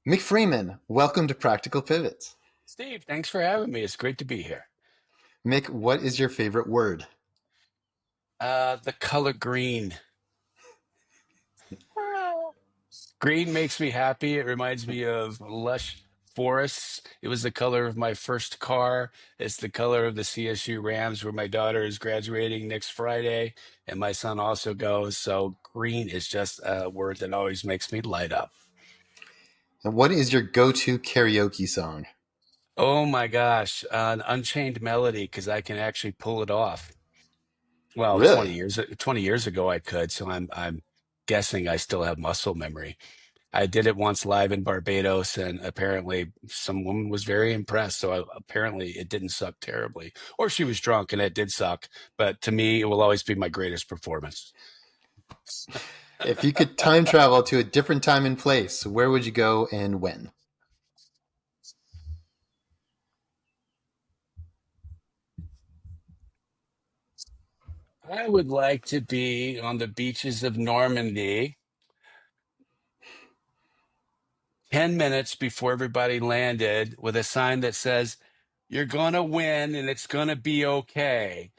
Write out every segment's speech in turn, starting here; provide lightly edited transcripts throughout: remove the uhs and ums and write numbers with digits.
Mick Freeman, welcome to Practical Pivots. Steve, thanks for having me. It's great to be here. Mick, what is your favorite word? The color green. Green makes me happy. It reminds me of lush forests. It was the color of my first car. It's the color of the CSU Rams, where my daughter is graduating next Friday, and my son also goes. So green is just a word that always makes me light up. And what is your go-to karaoke song? Oh my gosh, an Unchained Melody, because I can actually pull it off. Well, Really? 20 years ago I could, so I'm guessing I still have muscle memory. I did it once live in Barbados, and apparently some woman was very impressed. So apparently it didn't suck terribly, or she was drunk and it did suck. But to me, it will always be my greatest performance. If you could time travel to a different time and place, where would you go and when? I would like to be on the beaches of Normandy 10 minutes before everybody landed with a sign that says, "You're going to win and it's going to be okay.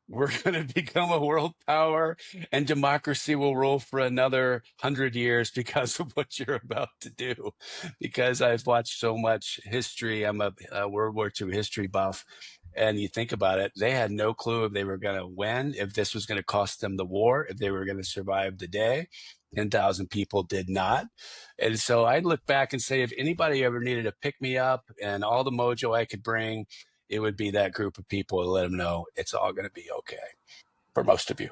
We're going to become a world power and democracy will rule for another 100 years because of what you're about to do." Because I've watched so much history. I'm a World War II history buff. And you think about it, they had no clue if they were going to win, if this was going to cost them the war, if they were going to survive the day. 10,000 people did not. And so I look back and say, if anybody ever needed to pick me up and all the mojo I could bring, it would be that group of people to let them know it's all going to be okay for most of you.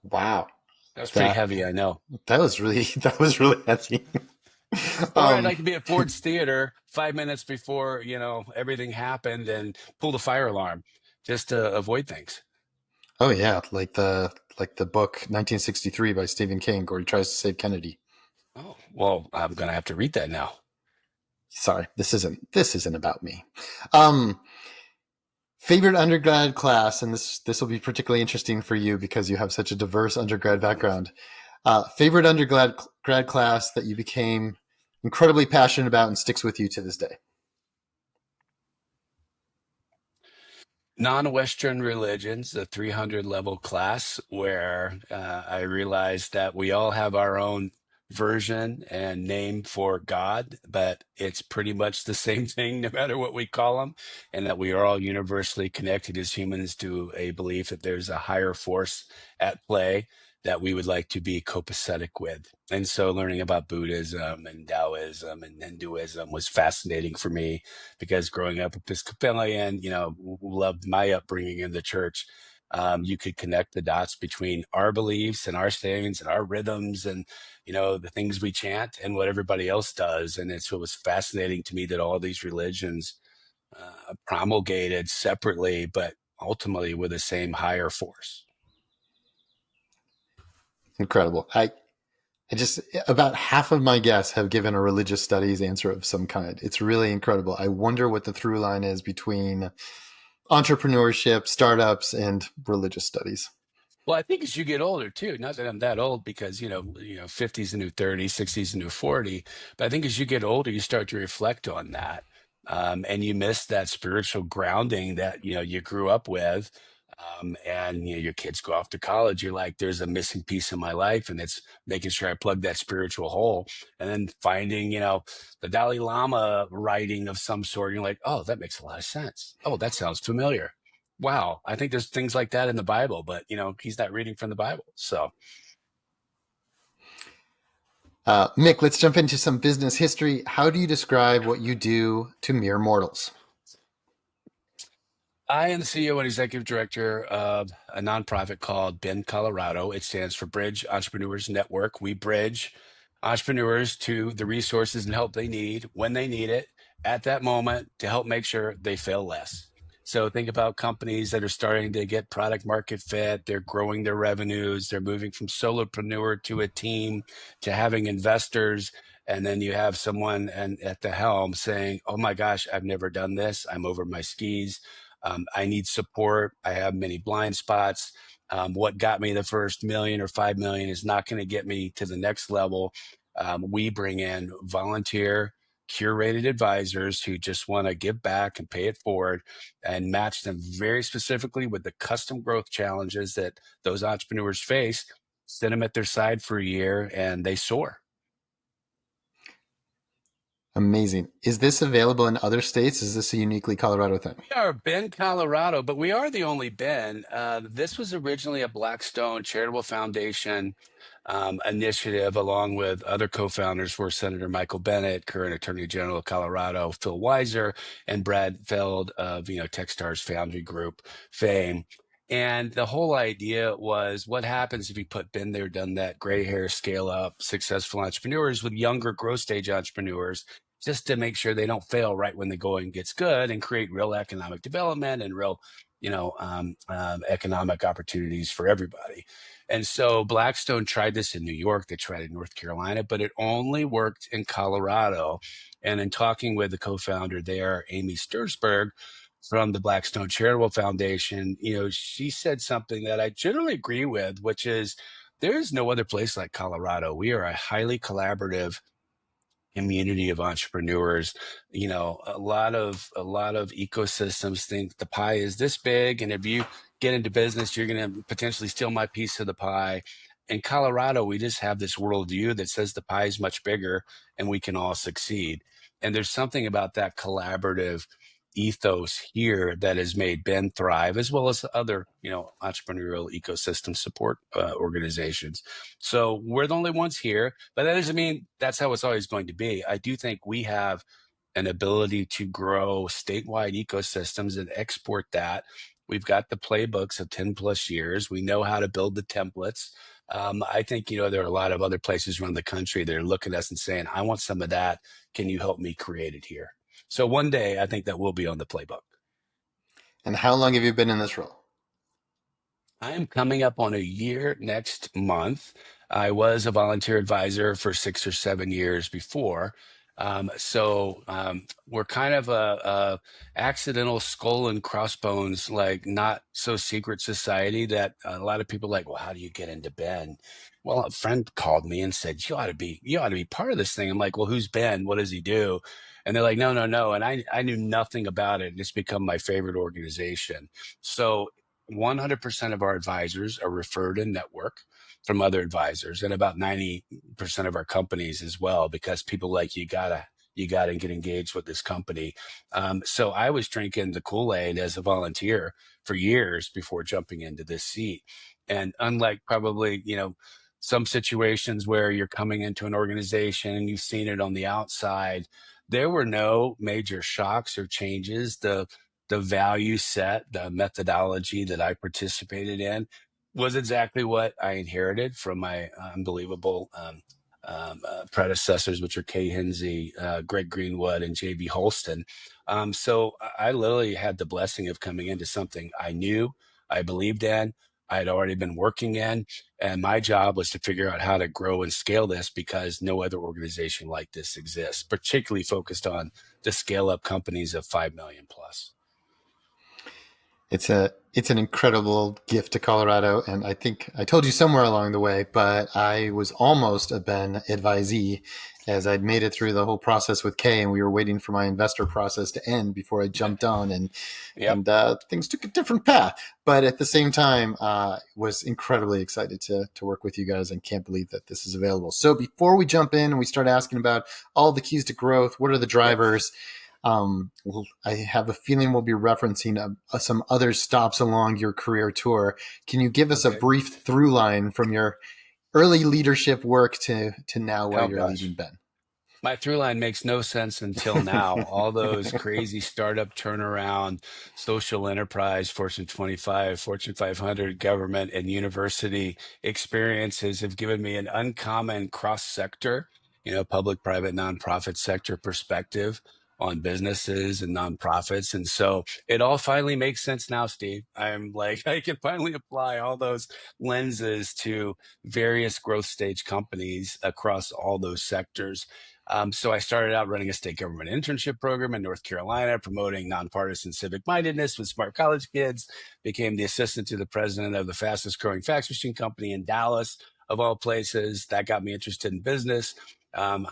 Wow, That's pretty that heavy, I know. that was really that was really heavy. Or I'd um, like to be at Ford's Theater 5 minutes before, everything happened and pull the fire alarm just to avoid things. oh yeah, like the book 1963 by Stephen King, where he tries to save Kennedy. Oh, well, I'm going to have to read that now. Sorry, this isn't about me. Um, Favorite undergrad class, and this will be particularly interesting for you because you have such a diverse undergrad background. Favorite undergrad grad class that you became incredibly passionate about and sticks with you to this day. Non-Western religions, the 300 level class, where I realized that we all have our own version and name for God, but it's pretty much the same thing no matter what we call them, and that we are all universally connected as humans to a belief that there's a higher force at play that we would like to be copacetic with. And so learning about Buddhism and Taoism and Hinduism was fascinating for me because growing up Episcopalian, loved my upbringing in the church. You could connect the dots between our beliefs and our sayings and our rhythms and, the things we chant and what everybody else does. And it's what was fascinating to me that all these religions promulgated separately, but ultimately with the same higher force. Incredible. I just about half of my guests have given a religious studies answer of some kind. It's really incredible. I wonder what the through line is between entrepreneurship, startups, and religious studies. Well, I think as you get older too, not that I'm that old because, 50 is the new 30, 60 is the new 40, but I think as you get older, you start to reflect on that. And you miss that spiritual grounding that, you grew up with. And, your kids go off to college. You're like, there's a missing piece in my life. And it's making sure I plug that spiritual hole and then finding, the Dalai Lama writing of some sort. You're like, oh, that makes a lot of sense. Oh, that sounds familiar. Wow, I think there's things like that in the Bible, but he's not reading from the Bible. So Mick, let's jump into some business history. How do you describe what you do to mere mortals? I am the CEO and executive director of a nonprofit called Ben Colorado. It stands for Bridge Entrepreneurs Network. We bridge entrepreneurs to the resources and help they need when they need it at that moment to help make sure they fail less. So think about companies that are starting to get product market fit. They're growing their revenues. They're moving from solopreneur to a team to having investors. And then you have someone at the helm saying, "Oh my gosh, I've never done this. I'm over my skis. I need support. I have many blind spots. What got me the first million or 5 million is not going to get me to the next level. We bring in volunteer curated advisors who just want to give back and pay it forward and match them very specifically with the custom growth challenges that those entrepreneurs face, sit them at their side for a year, and they soar. Amazing. Is this available in other states? Is this a uniquely Colorado thing? We are Bend, Colorado, but we are the only Bend. This was originally a Blackstone Charitable Foundation initiative, along with other co-founders were Senator Michael Bennett, current Attorney General of Colorado, Phil Weiser, and Brad Feld of Techstars Foundry Group fame. And the whole idea was, what happens if you put been there, done that, gray hair, scale up, successful entrepreneurs with younger growth stage entrepreneurs, just to make sure they don't fail right when the going gets good, and create real economic development and real, economic opportunities for everybody. And so Blackstone tried this in New York, they tried it in North Carolina, but it only worked in Colorado. And in talking with the co-founder there, Amy Stursberg from the Blackstone Charitable Foundation, she said something that I generally agree with, which is there is no other place like Colorado. We are a highly collaborative community of entrepreneurs. A lot of ecosystems think the pie is this big, and if you get into business, you're going to potentially steal my piece of the pie. In Colorado, we just have this worldview that says the pie is much bigger and we can all succeed. And there's something about that collaborative ethos here that has made Ben thrive, as well as other, entrepreneurial ecosystem support organizations. So we're the only ones here, but that doesn't mean that's how it's always going to be. I do think we have an ability to grow statewide ecosystems and export that. We've got the playbooks of 10 plus years. We know how to build the templates. I think, there are a lot of other places around the country that are looking at us and saying, I want some of that. Can you help me create it here? So one day I think that will be on the playbook. And how long have you been in this role? I am coming up on a year next month. I was a volunteer advisor for 6 or 7 years before. So we're kind of a accidental skull and crossbones, like not so secret society that a lot of people are like, well, how do you get into Ben? Well, a friend called me and said, you ought to be part of this thing. I'm like, well, who's Ben? What does he do? And they're like, no, no, no. And I knew nothing about it. It's become my favorite organization. So 100% of our advisors are referred in network from other advisors, and about 90% of our companies as well, because people like you gotta get engaged with this company. So I was drinking the Kool-Aid as a volunteer for years before jumping into this seat. And unlike probably, some situations where you're coming into an organization and you've seen it on the outside, there were no major shocks or changes. The value set, the methodology that I participated in was exactly what I inherited from my unbelievable predecessors, which are Kay Hinsey, Greg Greenwood, and JB Holston. So I literally had the blessing of coming into something I knew, I believed in, I had already been working in, and my job was to figure out how to grow and scale this because no other organization like this exists, particularly focused on the scale up companies of 5 million plus. It's an incredible gift to Colorado, and I think I told you somewhere along the way, but I was almost a Ben advisee as I'd made it through the whole process with Kay, and we were waiting for my investor process to end before I jumped on, and Yep. things took a different path. But at the same time, was incredibly excited to work with you guys, and can't believe that this is available. So before we jump in and we start asking about all the keys to growth, what are the drivers? I have a feeling we'll be referencing some other stops along your career tour. Can you give us a brief through line from your early leadership work to now while Oh you're gosh. leading Ben? My through line makes no sense until now. All those crazy startup turnaround, social enterprise, Fortune 25, Fortune 500, government, and university experiences have given me an uncommon cross sector, public, private, nonprofit sector perspective on businesses and nonprofits. And so it all finally makes sense now, Steve. I'm like, I can finally apply all those lenses to various growth stage companies across all those sectors. So I started out running a state government internship program in North Carolina, promoting nonpartisan civic mindedness with smart college kids, became the assistant to the president of the fastest growing fax machine company in Dallas, of all places. That got me interested in business.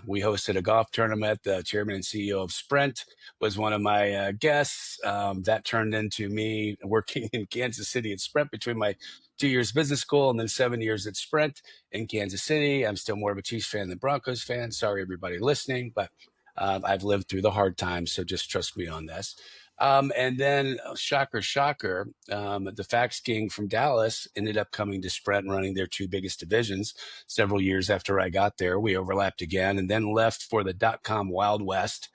We hosted a golf tournament. The chairman and CEO of Sprint was one of my guests. That turned into me working in Kansas City at Sprint between my 2 years business school and then 7 years at Sprint in Kansas City. I'm still more of a Chiefs fan than Broncos fan. Sorry, everybody listening, but I've lived through the hard times, so just trust me on this. And then, shocker, shocker, the Fax King from Dallas ended up coming to Sprint and running their two biggest divisions several years after I got there. We overlapped again and then left for the .com Wild West.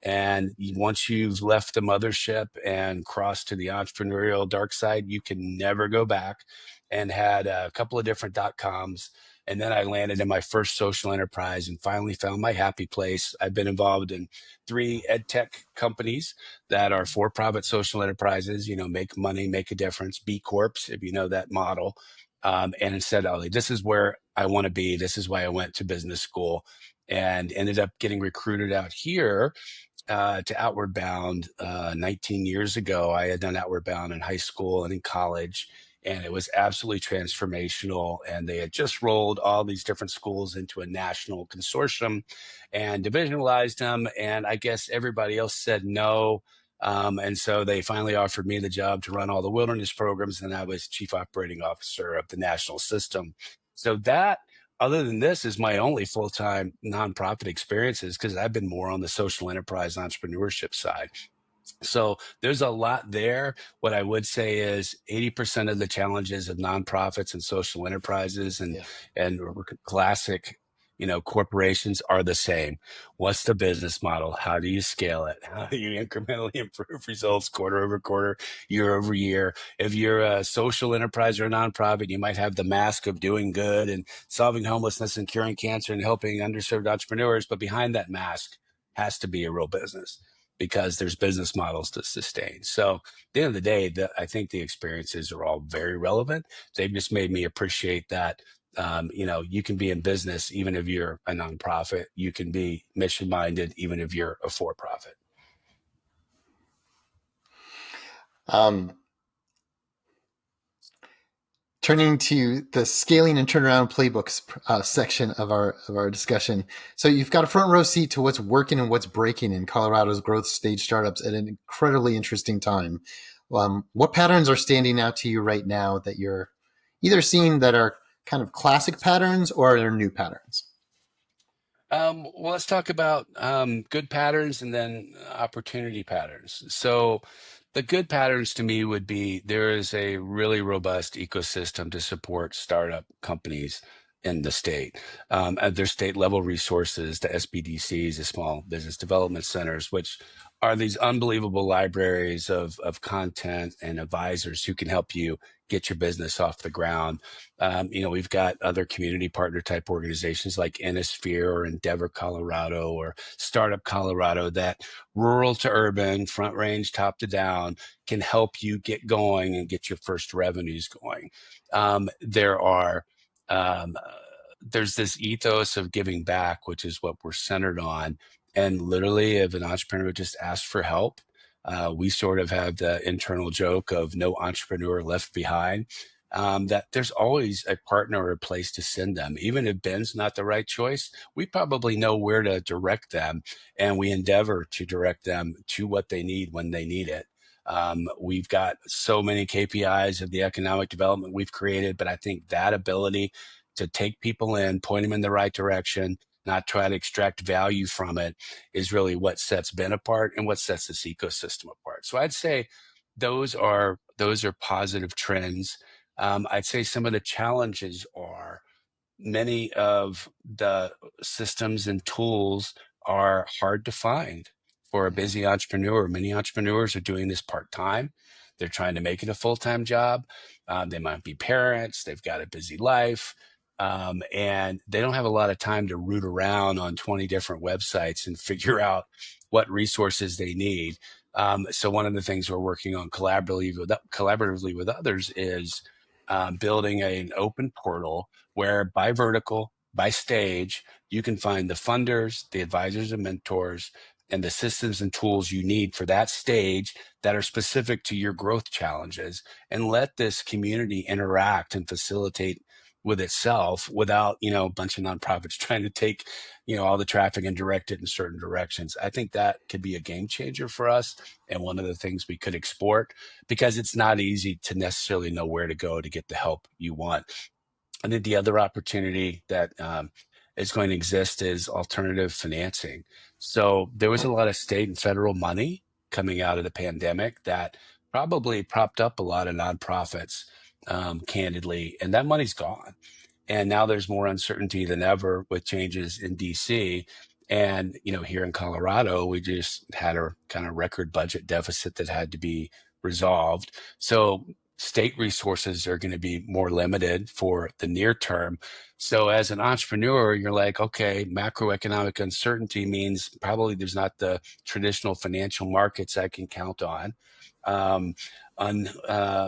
And once you've left the mothership and crossed to the entrepreneurial dark side, you can never go back. And had a couple of different .coms. And then I landed in my first social enterprise and finally found my happy place. I've been involved in 3 ed tech companies that are for-profit social enterprises, make money, make a difference, B Corps, if you know that model. And instead, oh, this is where I want to be. This is why I went to business school and ended up getting recruited out here to Outward Bound 19 years ago. I had done Outward Bound in high school and in college, and it was absolutely transformational. And they had just rolled all these different schools into a national consortium and divisionalized them. And I guess everybody else said no. And so they finally offered me the job to run all the wilderness programs, and I was chief operating officer of the national system. So that, other than this, is my only full-time nonprofit experiences, because I've been more on the social enterprise entrepreneurship side. So there's a lot there. What I would say is 80% of the challenges of nonprofits and social enterprises and Yeah. and classic, corporations are the same. What's the business model? How do you scale it? How do you incrementally improve results quarter over quarter, year over year? If you're a social enterprise or a nonprofit, you might have the mask of doing good and solving homelessness and curing cancer and helping underserved entrepreneurs, but behind that mask has to be a real business, because there's business models to sustain. So at the end of the day, I think the experiences are all very relevant. They've just made me appreciate that, you can be in business even if you're a nonprofit. You can be mission minded even if you're a for-profit. Um, Turning to the scaling and turnaround playbooks section of our discussion. So you've got a front row seat to what's working and what's breaking in Colorado's growth stage startups at an incredibly interesting time. What patterns are standing out to you right now that you're either seeing that are kind of classic patterns or are new patterns? Well, let's talk about good patterns and then opportunity patterns. So, the good patterns to me would be there is a really robust ecosystem to support startup companies in the state. At their state level resources, the SBDCs, the small business development centers, which are these unbelievable libraries of content and advisors who can help you get your business off the ground. We've got other community partner type organizations like Innisphere or Endeavor Colorado or Startup Colorado that, rural to urban, front range, top to down, can help you get going and get your first revenues going. There are there's this ethos of giving back, which is what we're centered on. And literally, if an entrepreneur just asks for help, we sort of have the internal joke of no entrepreneur left behind. That there's always a partner or a place to send them. Even if Ben's not the right choice, we probably know where to direct them, and we endeavor to direct them to what they need when they need it. We've got so many KPIs of the economic development we've created, but I think that ability to take people in, point them in the right direction, not try to extract value from it, is really what sets Ben apart and what sets this ecosystem apart. So I'd say those are positive trends. I'd say some of the challenges are many of the systems and tools are hard to find for a busy entrepreneur. Many entrepreneurs are doing this part-time. They're trying to make it a full-time job. They might be parents. They've got a busy life. And they don't have a lot of time to root around on 20 different websites and figure out what resources they need. So one of the things we're working on collaboratively with others is building an open portal where, by vertical, by stage, you can find the funders, the advisors and mentors, and the systems and tools you need for that stage that are specific to your growth challenges, and let this community interact and facilitate with itself without, a bunch of nonprofits trying to take, all the traffic and direct it in certain directions. I think that could be a game changer for us, and one of the things we could export, because it's not easy to necessarily know where to go to get the help you want. I think the other opportunity that is going to exist is alternative financing. So there was a lot of state and federal money coming out of the pandemic that probably propped up a lot of nonprofits, candidly, and that money's gone. And now there's more uncertainty than ever with changes in DC. And, here in Colorado, we just had a kind of record budget deficit that had to be resolved. So state resources are going to be more limited for the near term. So as an entrepreneur, you're like, okay, macroeconomic uncertainty means probably there's not the traditional financial markets I can count on. On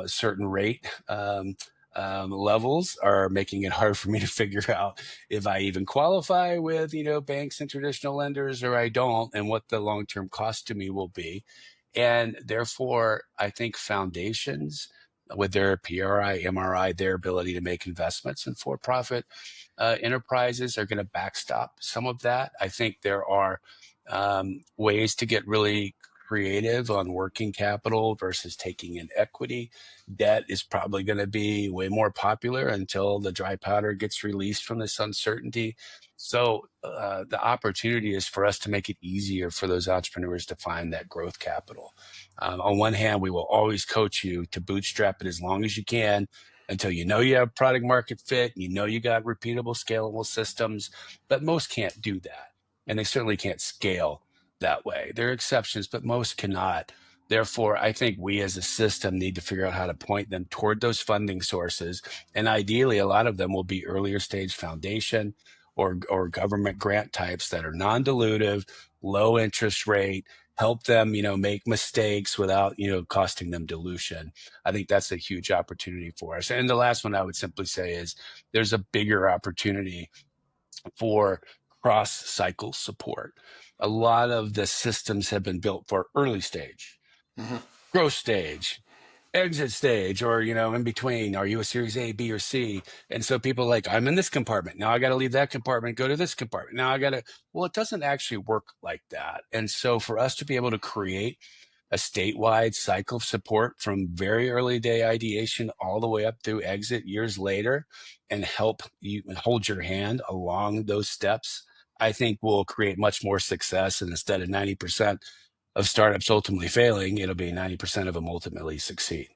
certain rate levels are making it hard for me to figure out if I even qualify with, banks and traditional lenders, or I don't, and what the long-term cost to me will be. And therefore, I think foundations with their PRI, MRI, their ability to make investments in for-profit enterprises are going to backstop some of that. I think there are ways to get really creative on working capital versus taking in equity. Debt is probably going to be way more popular until the dry powder gets released from this uncertainty. So the opportunity is for us to make it easier for those entrepreneurs to find that growth capital. On one hand, we will always coach you to bootstrap it as long as you can until you have product market fit, you got repeatable, scalable systems, but most can't do that. And they certainly can't scale that way. There are exceptions, but most cannot. Therefore, I think we as a system need to figure out how to point them toward those funding sources. And ideally, a lot of them will be earlier stage foundation or government grant types that are non-dilutive, low interest rate, help them, make mistakes without, costing them dilution. I think that's a huge opportunity for us. And the last one I would simply say is there's a bigger opportunity for cross cycle support. A lot of the systems have been built for early stage, Mm-hmm. growth stage, exit stage, or in between. Are you a series A, B, or C? And so people are like, I'm in this compartment now, I got to leave that compartment, go to this compartment now, I got to. Well, it doesn't actually work like that. And so for us to be able to create a statewide cycle of support from very early day ideation all the way up through exit years later, and help you hold your hand along those steps, I think will create much more success. And instead of 90% of startups ultimately failing, it'll be 90% of them ultimately succeed.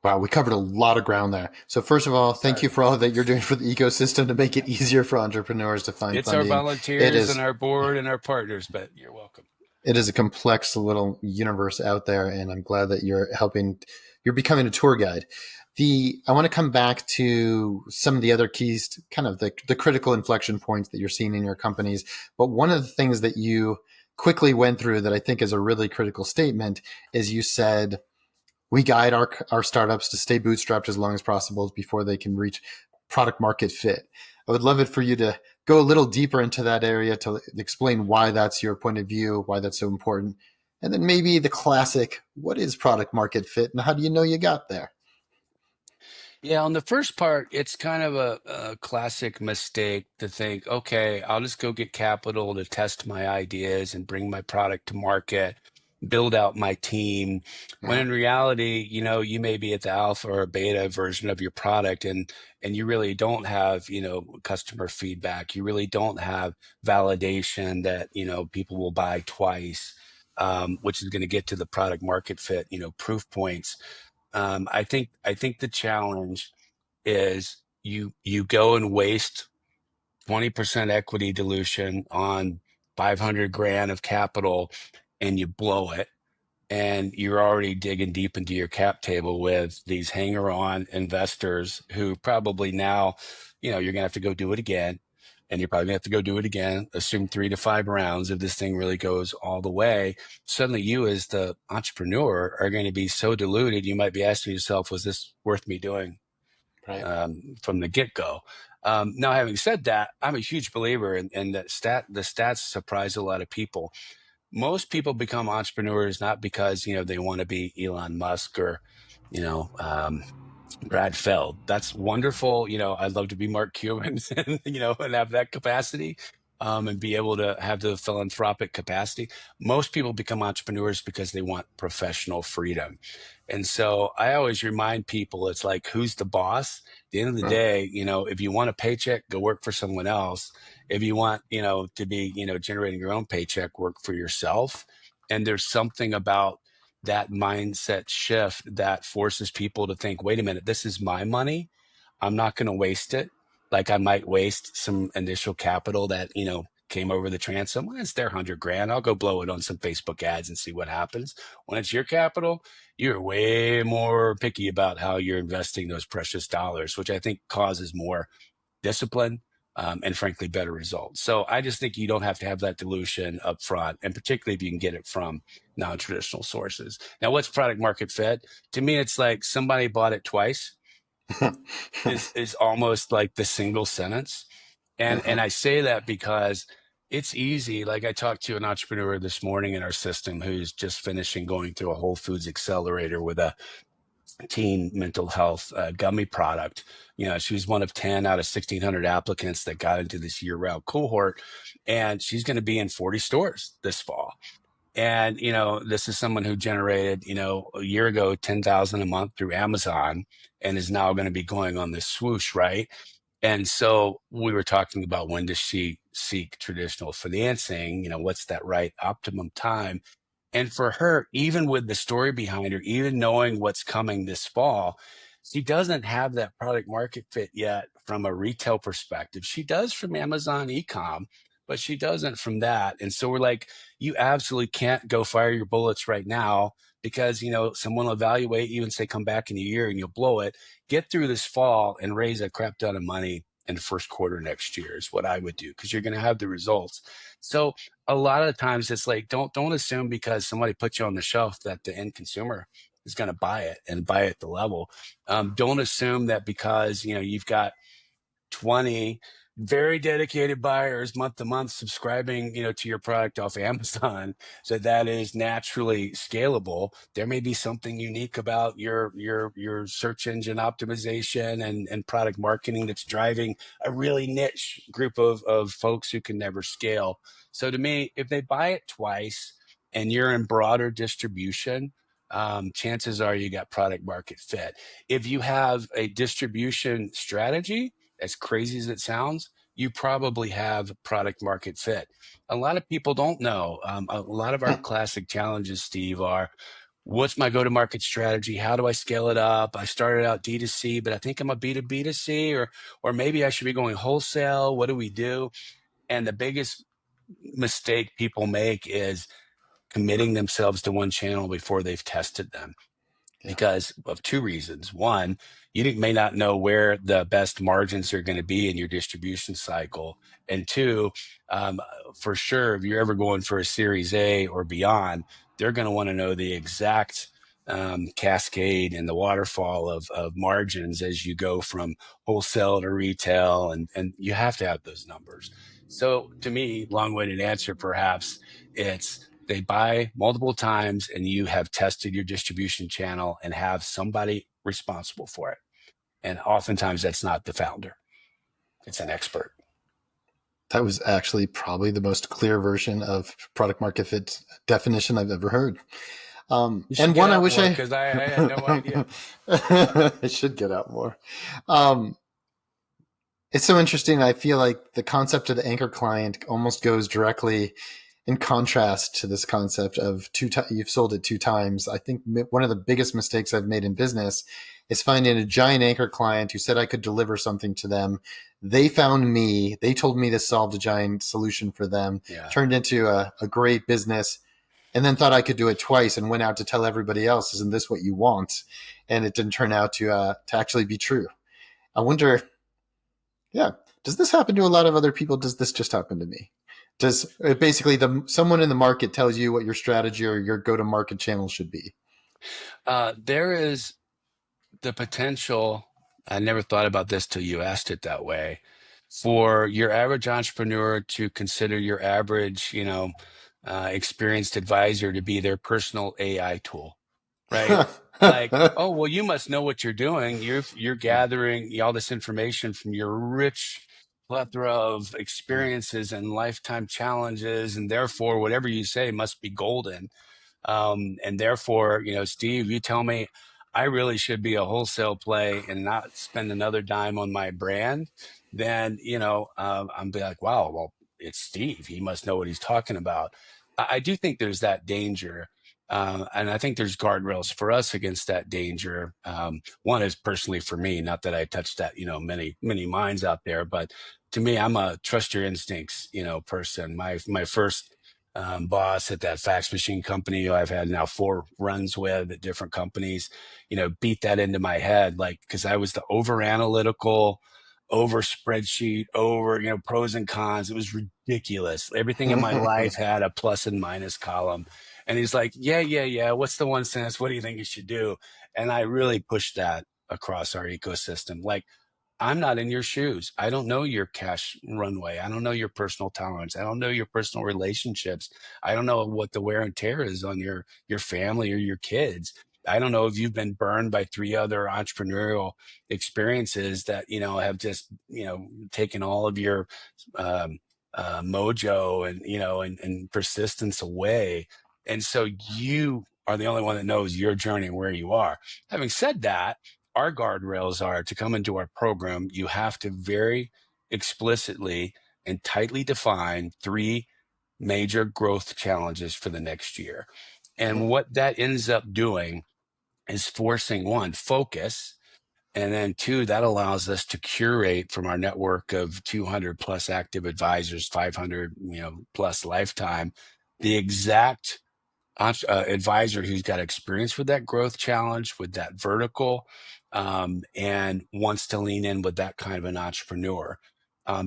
Wow, we covered a lot of ground there. So first of all, thank you for all that you're doing for the ecosystem to make it easier for entrepreneurs to find It's our funding. It volunteers and is our board and our partners, but you're welcome. it is a complex little universe out there, and I'm glad that you're becoming a tour guide. I want to come back to some of the other keys, to kind of the critical inflection points that you're seeing in your companies. But one of the things that you quickly went through that I think is a really critical statement is you said, we guide our startups to stay bootstrapped as long as possible before they can reach product market fit. I would love it for you to go a little deeper into that area to explain why that's your point of view, why that's so important. And then maybe the classic, what is product market fit and how do you know you got there? Yeah, on the first part, it's kind of a classic mistake to think, okay, I'll just go get capital to test my ideas and bring my product to market, build out my team. When Uh-huh. in reality, you may be at the alpha or beta version of your product, and you really don't have, customer feedback. You really don't have validation that, people will buy twice, which is going to get to the product market fit, proof points. I think the challenge is you go and waste 20% equity dilution on 500 grand of capital, and you blow it, and you're already digging deep into your cap table with these hanger on investors who probably now, you're gonna have to go do it again. And you're probably gonna have to go do it again, assume 3 to 5 rounds if this thing really goes all the way. Suddenly you as the entrepreneur are going to be so diluted, you might be asking yourself, was this worth me doing Right. from the get-go? Now, having said that, I'm a huge believer in that the stats surprise a lot of people. Most people become entrepreneurs not because they want to be Elon Musk or you know Brad Feld. That's wonderful. I'd love to be Mark Cuban and, and have that capacity, and be able to have the philanthropic capacity. Most people become entrepreneurs because they want professional freedom. And so I always remind people it's like, who's the boss? At the end of the day, if you want a paycheck, go work for someone else. If you want, to be, generating your own paycheck, work for yourself. And there's something about that mindset shift that forces people to think, wait a minute, this is my money. I'm not going to waste it. Like I might waste some initial capital that, came over the transom. Well, it's their 100 grand. I'll go blow it on some Facebook ads and see what happens. When it's your capital, you're way more picky about how you're investing those precious dollars, which I think causes more discipline, and frankly, better results. So I just think you don't have to have that dilution up front, and particularly if you can get it from non-traditional sources. Now, what's product market fit? To me, it's like somebody bought it twice is almost like the single sentence. And I say that because it's easy. Like I talked to an entrepreneur this morning in our system who's just finishing going through a Whole Foods accelerator with a teen mental health gummy product. She was one of 10 out of 1,600 applicants that got into this year-round cohort, and she's going to be in 40 stores this fall. And this is someone who generated, a year ago, 10,000 a month through Amazon, and is now going to be going on this swoosh, right? And so we were talking about, when does she seek traditional financing? What's that right optimum time? And for her, even with the story behind her, even knowing what's coming this fall, she doesn't have that product market fit yet from a retail perspective. She does from Amazon e-com, but she doesn't from that. And so we're like, you absolutely can't go fire your bullets right now, because, someone will evaluate you and say, come back in a year and you'll blow it. Get through this fall and raise a crap ton of money in the first quarter next year is what I would do, because you're going to have the results. So a lot of the times it's like, don't assume because somebody put you on the shelf that the end consumer is going to buy it and buy it at the level. Don't assume that because you've got 20 very dedicated buyers month to month subscribing to your product off Amazon, so that is naturally scalable. There may be something unique about your search engine optimization and product marketing that's driving a really niche group of folks who can never scale. So to me, if they buy it twice and you're in broader distribution, chances are you got product market fit. If you have a distribution strategy, as crazy as it sounds, you probably have product market fit. A lot of people don't know. A lot of our classic challenges, Steve, are, what's my go-to-market strategy? How do I scale it up? I started out D2C, but I think I'm a B2B2C, or maybe I should be going wholesale. What do we do? And the biggest mistake people make is committing themselves to one channel before they've tested them, Yeah. because of two reasons. One, you may not know where the best margins are going to be in your distribution cycle. And two, um, for sure, if you're ever going for a Series A or beyond, they're going to want to know the exact cascade and the waterfall of margins as you go from wholesale to retail. And you have to have those numbers. So to me, long-winded answer, perhaps, it's they buy multiple times and you have tested your distribution channel and have somebody responsible for it. And oftentimes that's not the founder, it's an expert. That was actually probably the most clear version of product market fit definition I've ever heard. You should And get one I out wish more, because I had no idea. I should get out more. Um, it's so interesting. I feel like the concept of the anchor client almost goes directly in contrast to this concept of you've sold it two times. I think one of the biggest mistakes I've made in business is finding a giant anchor client who said I could deliver something to them. They found me. They told me this solved a giant solution for them, Yeah. turned into a great business, and then thought I could do it twice and went out to tell everybody else, isn't this what you want? And it didn't turn out to actually be true. I wonder, yeah, does this happen to a lot of other people? Does this just happen to me? Does basically someone in the market tells you what your strategy or your go-to-market channel should be? There is the potential, I never thought about this till you asked it that way, for your average entrepreneur to consider your average, experienced advisor to be their personal AI tool. right? Like, oh, well, you must know what you're doing. You're gathering all this information from your rich plethora of experiences and lifetime challenges, and therefore, whatever you say must be golden. And therefore, Steve, you tell me I really should be a wholesale play and not spend another dime on my brand, then, I'm be like, wow, well, it's Steve. He must know what he's talking about. I do think there's that danger. And I think there's guardrails for us against that danger. One is personally for me, not that I touched that, many, many minds out there, but to me, I'm a trust your instincts, person. My first boss at that fax machine company who I've had now 4 runs with at different companies, beat that into my head, like, because I was the over analytical, over spreadsheet, over, pros and cons. It was ridiculous. Everything in my life had a plus and minus column. And he's like, yeah, yeah, yeah. What's the one sentence? What do you think you should do? And I really pushed that across our ecosystem. Like, I'm not in your shoes. I don't know your cash runway. I don't know your personal tolerance. I don't know your personal relationships. I don't know what the wear and tear is on your family or your kids. I don't know if you've been burned by 3 other entrepreneurial experiences that, have just, taken all of your um, mojo and, and persistence away. And so you are the only one that knows your journey and where you are. Having said that, our guardrails are to come into our program, you have to very explicitly and tightly define 3 major growth challenges for the next year. And what that ends up doing is forcing, one, focus. And then 2, that allows us to curate from our network of 200 plus active advisors, 500, plus lifetime, the exact advisor who's got experience with that growth challenge, with that vertical, and wants to lean in with that kind of an entrepreneur.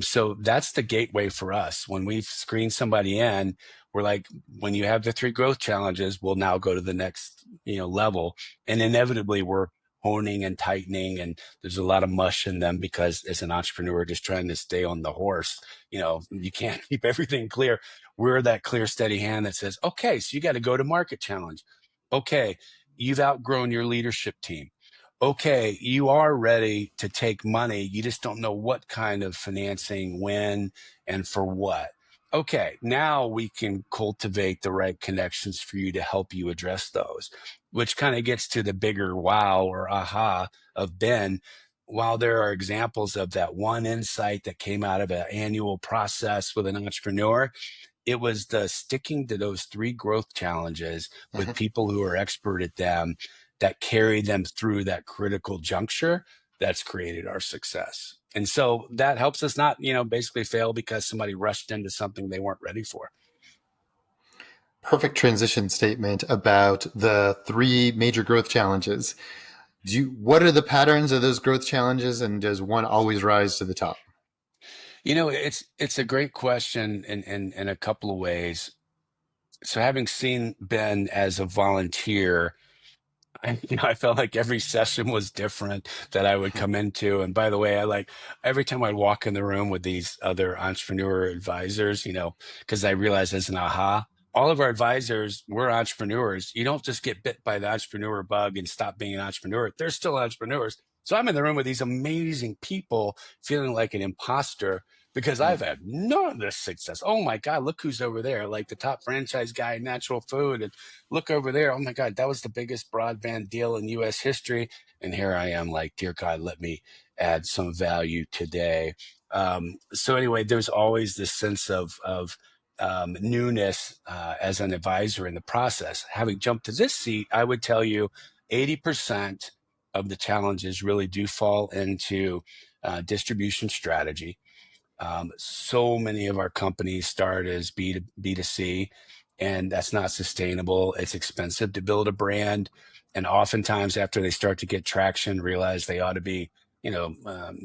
So that's the gateway for us. When we screen somebody in, we're like, when you have the 3 growth challenges, we'll now go to the next, level. And inevitably we're honing and tightening, and there's a lot of mush in them because as an entrepreneur just trying to stay on the horse, you can't keep everything clear. We're that clear, steady hand that says, okay, so you got to go to market challenge. Okay, you've outgrown your leadership team. Okay, you are ready to take money. You just don't know what kind of financing, when, and for what. Okay, now we can cultivate the right connections for you to help you address those, which kind of gets to the bigger wow or aha of Ben. While there are examples of that one insight that came out of an annual process with an entrepreneur, it was the sticking to those 3 growth challenges with people who are expert at them that carry them through that critical juncture that's created our success. And so that helps us not, basically fail because somebody rushed into something they weren't ready for. Perfect transition statement about the 3 major growth challenges. What are the patterns of those growth challenges, and does one always rise to the top? It's a great question in a couple of ways. So having seen Ben as a volunteer, I felt like every session was different that I would come into. And by the way, I like every time I'd walk in the room with these other entrepreneur advisors, because I realized as an aha, all of our advisors were entrepreneurs. You don't just get bit by the entrepreneur bug and stop being an entrepreneur. They're still entrepreneurs. So I'm in the room with these amazing people feeling like an imposter because I've had none of this success. Oh my God, look who's over there, like the top franchise guy in natural food. And look over there. Oh my God, that was the biggest broadband deal in US history. And here I am like, dear God, let me add some value today. So anyway, there's always this sense of newness as an advisor in the process. Having jumped to this seat, I would tell you 80% of the challenges really do fall into distribution strategy. So many of our companies start as B2C, and that's not sustainable. It's expensive to build a brand. And oftentimes, after they start to get traction, realize they ought to be,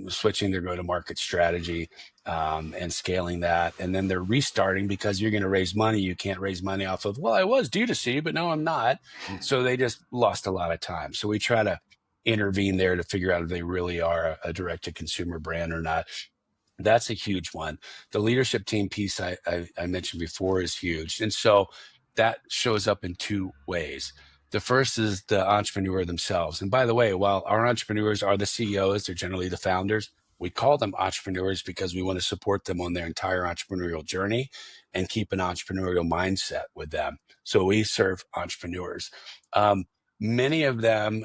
switching their go to market strategy and scaling that. And then they're restarting because you're going to raise money. You can't raise money off of, well, I was D2C, but no, I'm not. So they just lost a lot of time. So we try to intervene there to figure out if they really are a direct to consumer brand or not. That's a huge one. The leadership team piece I mentioned before is huge. And so that shows up in 2 ways. The first is the entrepreneur themselves. And by the way, while our entrepreneurs are the CEOs, they're generally the founders. We call them entrepreneurs because we want to support them on their entire entrepreneurial journey and keep an entrepreneurial mindset with them. So we serve entrepreneurs. Um, Many of them,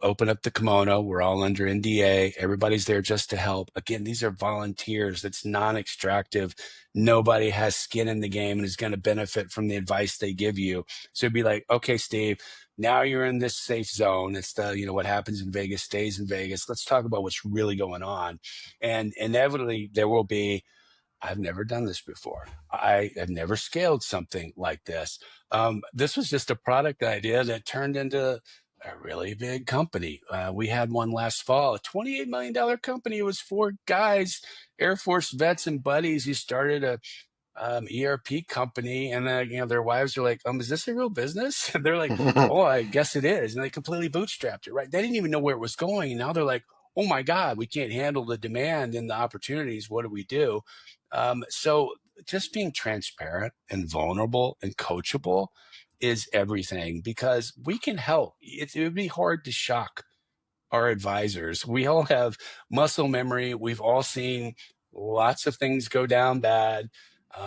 open up the kimono. We're all under NDA. Everybody's there just to help. Again, these are volunteers. It's non-extractive. Nobody has skin in the game and is going to benefit from the advice they give you. So it'd be like, okay, Steve, now you're in this safe zone. It's what happens in Vegas stays in Vegas. Let's talk about what's really going on. And inevitably there will be, I've never done this before. I have never scaled something like this. This was just a product idea that turned into a really big company. We had one last fall, a $28 million company. It was four guys, Air Force vets and buddies who started a ERP company, and then their wives are like, is this a real business? And they're like, oh, I guess it is. And they completely bootstrapped it, right? They didn't even know where it was going. And now they're like, oh my God, we can't handle the demand and the opportunities. What do we do? So just being transparent and vulnerable and coachable is everything, because we can help. It would be hard to shock our advisors. We all have muscle memory. We've all seen lots of things go down bad.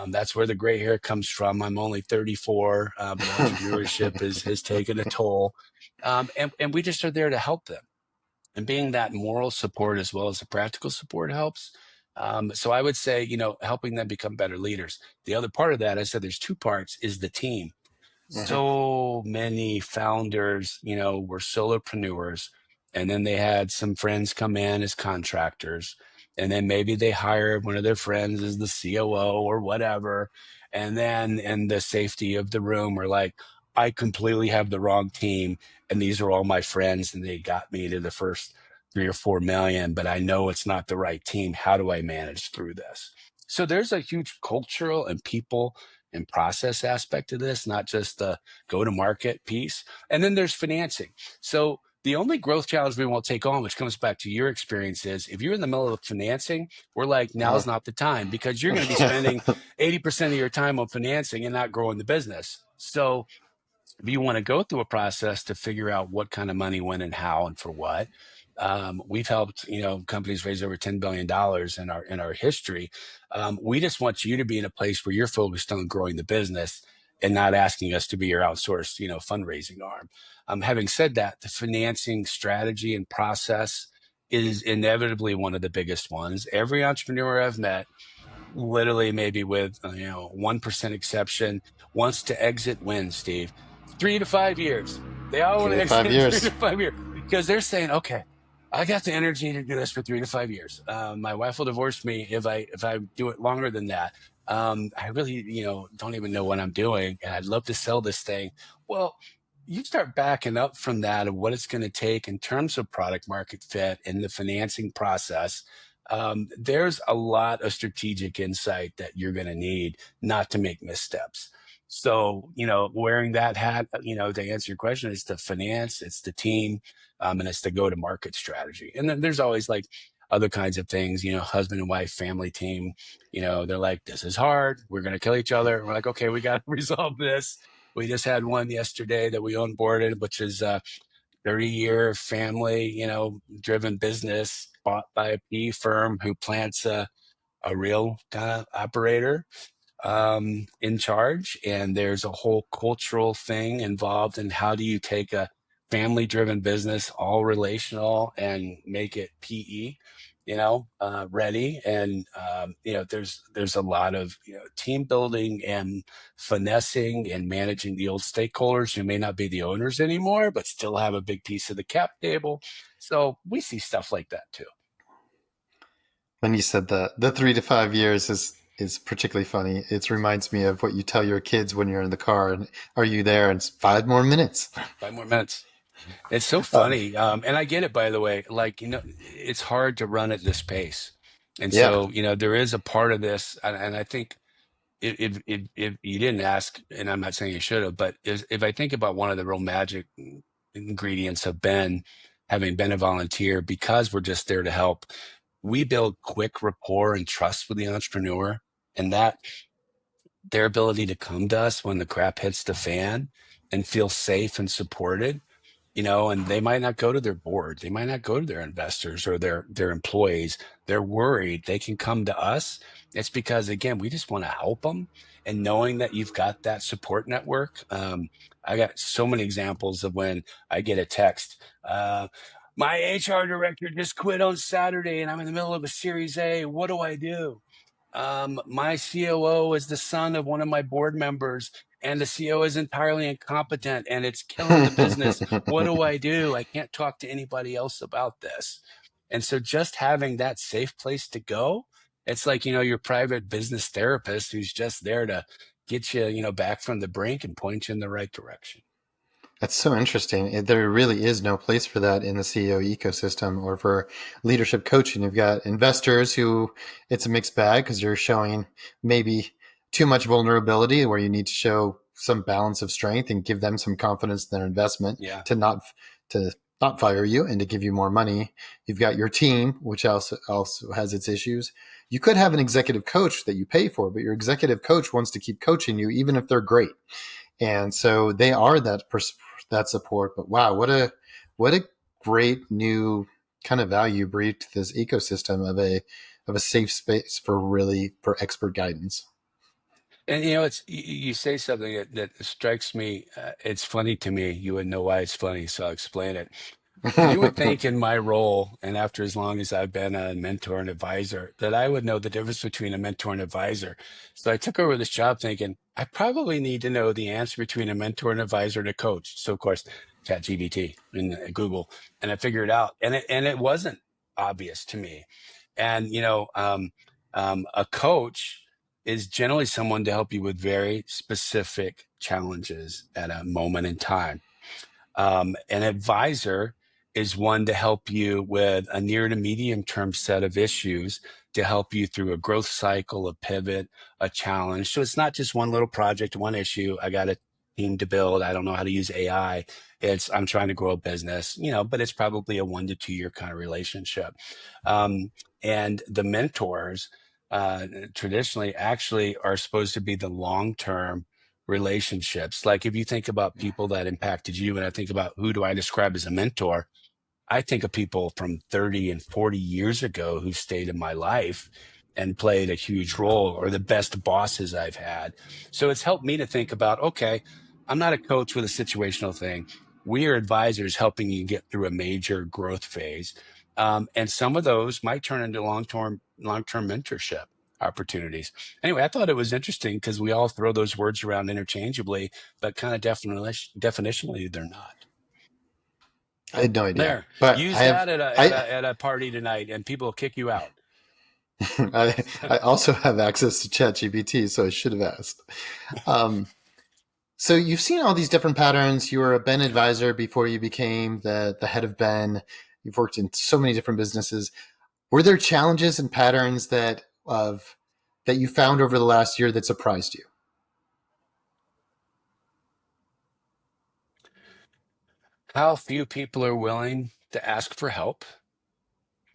That's where the gray hair comes from. I'm only 34, but entrepreneurship has taken a toll. And we just are there to help them. And being that moral support as well as the practical support helps. So I would say, helping them become better leaders. The other part of that, I said there's two parts, is the team. So many founders, were solopreneurs, and then they had some friends come in as contractors, and then maybe they hired one of their friends as the COO or whatever. And then in the safety of the room, we're like, I completely have the wrong team, and these are all my friends, and they got me to the first 3 or 4 million, but I know it's not the right team. How do I manage through this? So there's a huge cultural and people and process aspect to this, not just the go to market piece. And then there's financing. So the only growth challenge we won't take on, which comes back to your experience, is if you're in the middle of financing, we're like, now's not the time, because you're going to be spending 80% of your time on financing and not growing the business. So if you want to go through a process to figure out what kind of money, when, and how, and for what, we've helped companies raise over $10 billion in our history. We just want you to be in a place where you're focused on growing the business and not asking us to be your outsourced fundraising arm. Having said that, the financing strategy and process is inevitably one of the biggest ones. Every entrepreneur I've met, literally maybe with 1% exception, wants to exit when, Steve? 3 to 5 years. They all want Three to to five exit in three years. to 5 years because they're saying, okay, I got the energy to do this for 3 to 5 years. My wife will divorce me if I do it longer than that. I really don't even know what I'm doing, and I'd love to sell this thing. Well, you start backing up from that of what it's going to take in terms of product market fit and the financing process. There's a lot of strategic insight that you're going to need not to make missteps. So, wearing that hat, to answer your question, it's the finance, it's the team, and it's the go to market strategy. And then there's always like other kinds of things, husband and wife, family team, they're like, this is hard. We're going to kill each other. We're like, okay, we got to resolve this. We just had one yesterday that we onboarded, which is 30-year family, driven business bought by a PE firm who plants a real kind of operator in charge. And there's a whole cultural thing involved in how do you take a family driven business, all relational, and make it PE, ready. And, there's a lot of, team building and finessing and managing the old stakeholders who may not be the owners anymore, but still have a big piece of the cap table. So we see stuff like that too. When you said that, the 3 to 5 years is particularly funny. It reminds me of what you tell your kids when you're in the car and are you there? And it's 5 more minutes. 5 more minutes. It's so Um, funny. And I get it, by the way. Like, it's hard to run at this pace. And yeah. so, there is a part of this. And I think if you didn't ask, and I'm not saying you should have, but if I think about one of the real magic ingredients of having been a volunteer, because we're just there to help, we build quick rapport and trust with the entrepreneur. And that their ability to come to us when the crap hits the fan and feel safe and supported, you know, and they might not go to their board, they might not go to their investors or their employees. They're worried. They can come to us. It's because, again, we just want to help them. And knowing that you've got that support network, I got so many examples of when I get a text. My HR director just quit on Saturday, and I'm in the middle of a Series A. What do I do? My COO is the son of one of my board members, and the CEO is entirely incompetent and it's killing the business. What do I do? I can't talk to anybody else about this. And so just having that safe place to go, it's like, you know, your private business therapist who's just there to get you, you know, back from the brink and point you in the right direction. That's so interesting. There really is no place for that in the CEO ecosystem or for leadership coaching. You've got investors who it's a mixed bag because you're showing maybe too much vulnerability where you need to show some balance of strength and give them some confidence in their investment Yeah. to not fire you and to give you more money. You've got your team, which also has its issues. You could have an executive coach that you pay for, but your executive coach wants to keep coaching you even if they're great, and so they are that support. But wow, what a great new kind of value breed to this ecosystem of a safe space for expert guidance. And you know, it's you say something that strikes me. It's funny to me. You would know why it's funny, so I'll explain it. You would think in my role, and after as long as I've been a mentor and advisor, that I would know the difference between a mentor and advisor. So I took over this job thinking I probably need to know the answer between a mentor and advisor and a coach. So of course, ChatGPT and Google, and I figured it out, and it wasn't obvious to me. And you know, a coach is generally someone to help you with very specific challenges at a moment in time. An advisor is one to help you with a near to medium term set of issues to help you through a growth cycle, a pivot, a challenge. So it's not just one little project, one issue. I got a team to build. I don't know how to use AI. It's I'm trying to grow a business, you know, but it's probably a 1 to 2 year kind of relationship. And the mentors traditionally actually are supposed to be the long term relationships. Like if you think about people that impacted you, and I think about who do I describe as a mentor, I think of people from 30 and 40 years ago who stayed in my life and played a huge role, or the best bosses I've had. So it's helped me to think about, okay, I'm not a coach with a situational thing. We are advisors helping you get through a major growth phase. And some of those might turn into long-term mentorship opportunities. Anyway, I thought it was interesting because we all throw those words around interchangeably, but kind of definitionally, they're not. I had no idea, There, but use I have that at a at I a at a party tonight, and people will kick you out. I also have access to ChatGPT, so I should have asked. Um, so you've seen all these different patterns. You were a Ben advisor before you became the head of Ben. You've worked in so many different businesses. Were there challenges and patterns that you found over the last year that surprised you? How few people are willing to ask for help.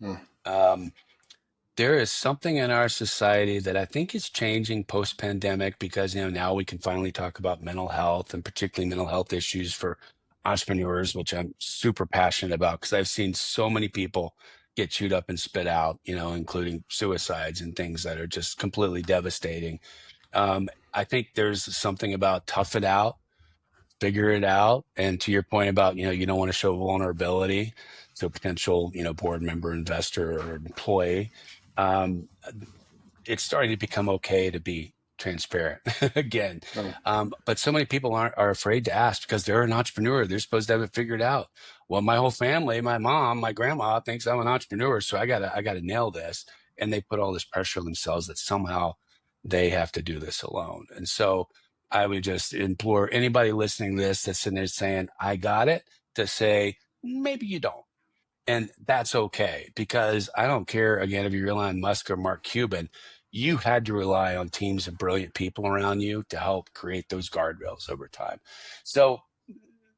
Hmm. Um, there is something in our society that I think is changing post-pandemic because, you know, now we can finally talk about mental health and particularly mental health issues for entrepreneurs, which I'm super passionate about because I've seen so many people get chewed up and spit out, you know, including suicides and things that are just completely devastating. I think there's something about tough it out, figure it out. And to your point about, you know, you don't want to show vulnerability to a potential, you know, board member, investor, or employee. Um, it's starting to become okay to be transparent again. Oh, But so many people are afraid to ask because they're an entrepreneur. They're supposed to have it figured out. Well, my whole family, my mom, my grandma thinks I'm an entrepreneur, so I gotta nail this. And they put all this pressure on themselves that somehow they have to do this alone. And so I would just implore anybody listening to this that's sitting there saying, I got it, to say, maybe you don't. And that's okay because I don't care, again, if you're Elon Musk or Mark Cuban, you had to rely on teams of brilliant people around you to help create those guardrails over time. So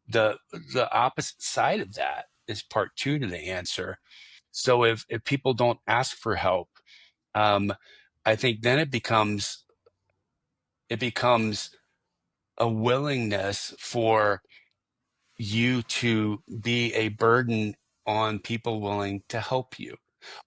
the the opposite side of that is part two to the answer. So if people don't ask for help, um, I think then it becomes a willingness for you to be a burden on people willing to help you.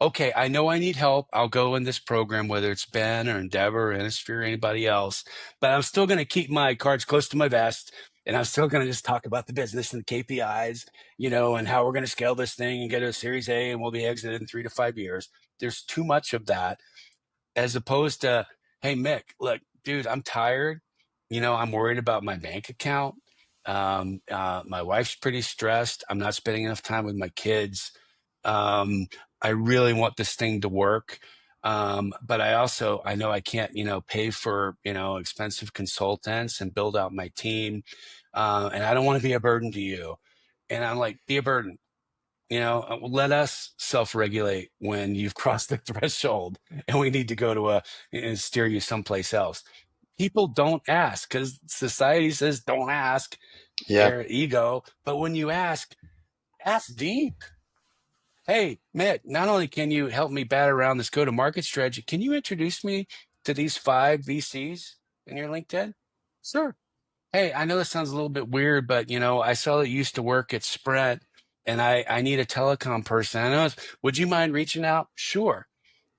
Okay, I know I need help. I'll go in this program, whether it's Ben or Endeavor or Innisphere or anybody else, but I'm still going to keep my cards close to my vest. And I'm still going to just talk about the business and the KPIs, and how we're going to scale this thing and get to a Series A and we'll be exited in 3 to 5 years. There's too much of that, as opposed to, hey, Mick, look, dude, I'm tired. I'm worried about my bank account. My wife's pretty stressed. I'm not spending enough time with my kids. Um, I really want this thing to work. But I know I can't, pay for, expensive consultants and build out my team. And I don't want to be a burden to you. And I'm like, be a burden. Let us self-regulate when you've crossed the threshold and we need to go to and steer you someplace else. People don't ask because society says don't ask, Yeah. their ego. But when you ask deep. Hey, Mitt, not only can you help me bat around this go-to-market strategy, can you introduce me to these 5 VCs in your LinkedIn? Sure. Hey, I know this sounds a little bit weird, but I saw that you used to work at Sprint and I need a telecom person. Would you mind reaching out? Sure.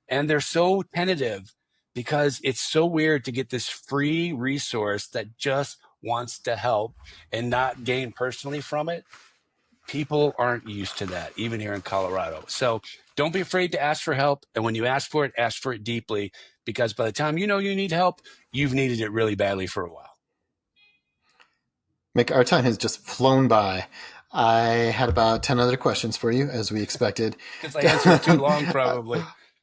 And they're so tentative because it's so weird to get this free resource that just wants to help and not gain personally from it. People aren't used to that, even here in Colorado. So don't be afraid to ask for help. And when you ask for it deeply, because by the time you know you need help, you've needed it really badly for a while. Mick, our time has just flown by. I had about 10 other questions for you, as we expected. Because I answered too long, probably.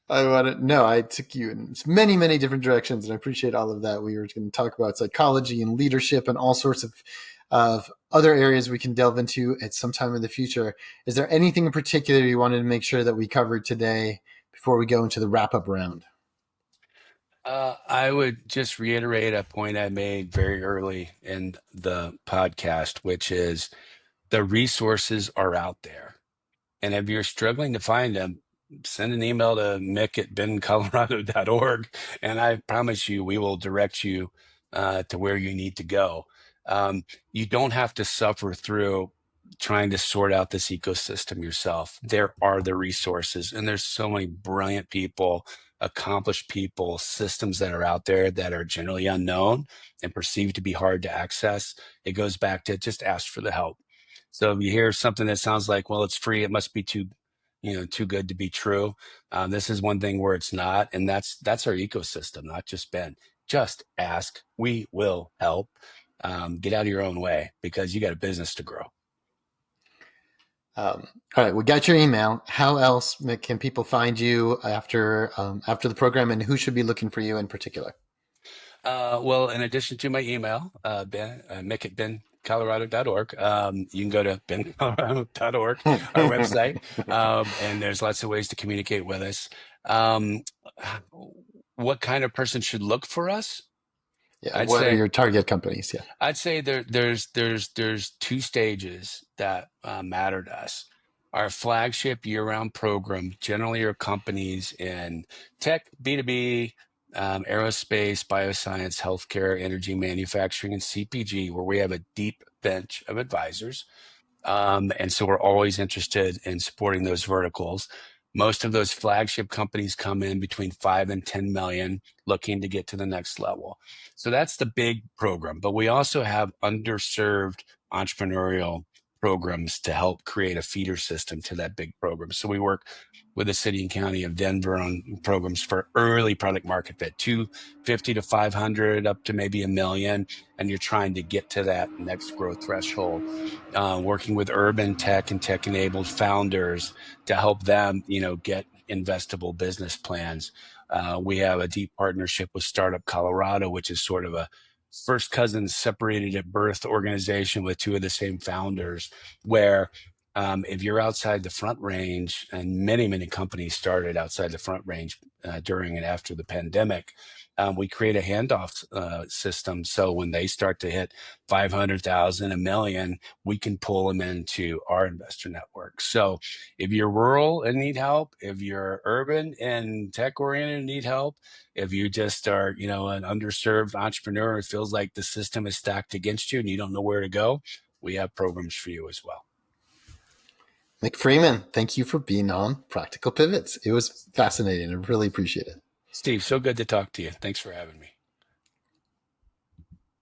I took you in many, many different directions, and I appreciate all of that. We were going to talk about psychology and leadership and all sorts of other areas we can delve into at some time in the future. Is there anything in particular you wanted to make sure that we covered today before we go into the wrap-up round? I would just reiterate a point I made very early in the podcast, which is the resources are out there. And if you're struggling to find them, send an email to mick@bencolorado.org, and I promise you, we will direct you to where you need to go. You don't have to suffer through trying to sort out this ecosystem yourself. There are the resources, and there's so many brilliant people, accomplished people, systems that are out there that are generally unknown and perceived to be hard to access. It goes back to just ask for the help. So if you hear something that sounds like, well, it's free, it must be too good to be true. This is one thing where it's not, and that's our ecosystem, not just Ben. Just ask. We will help. Get out of your own way because you got a business to grow. All right, we got your email. How else can people find you after the program, and who should be looking for you in particular? Well, in addition to my email, Mick at bencolorado.org, you can go to bencolorado.org, our website, and there's lots of ways to communicate with us. Um, what kind of person should look for us? Yeah, what are your target companies? Yeah, I'd say there's 2 stages that matter to us. Our flagship year-round program generally are companies in tech, B2B, aerospace, bioscience, healthcare, energy, manufacturing, and CPG, where we have a deep bench of advisors. And so we're always interested in supporting those verticals. Most of those flagship companies come in between 5 and 10 million, looking to get to the next level. So that's the big program. But we also have underserved entrepreneurial programs to help create a feeder system to that big program. So we work with the city and county of Denver on programs for early product market fit, 250 to 500 up to maybe a million. And you're trying to get to that next growth threshold. Working with urban tech and tech enabled founders to help them, get investable business plans. We have a deep partnership with Startup Colorado, which is sort of a first cousins separated at birth organization with 2 of the same founders, where If you're outside the front range, and many, many companies started outside the front range during and after the pandemic, we create a handoff system. So when they start to hit 500,000, a million, we can pull them into our investor network. So if you're rural and need help, if you're urban and tech oriented and need help, if you just are, an underserved entrepreneur, it feels like the system is stacked against you and you don't know where to go, we have programs for you as well. Mick Freeman, thank you for being on Practical Pivots. It was fascinating. I really appreciate it. Steve, so good to talk to you. Thanks for having me.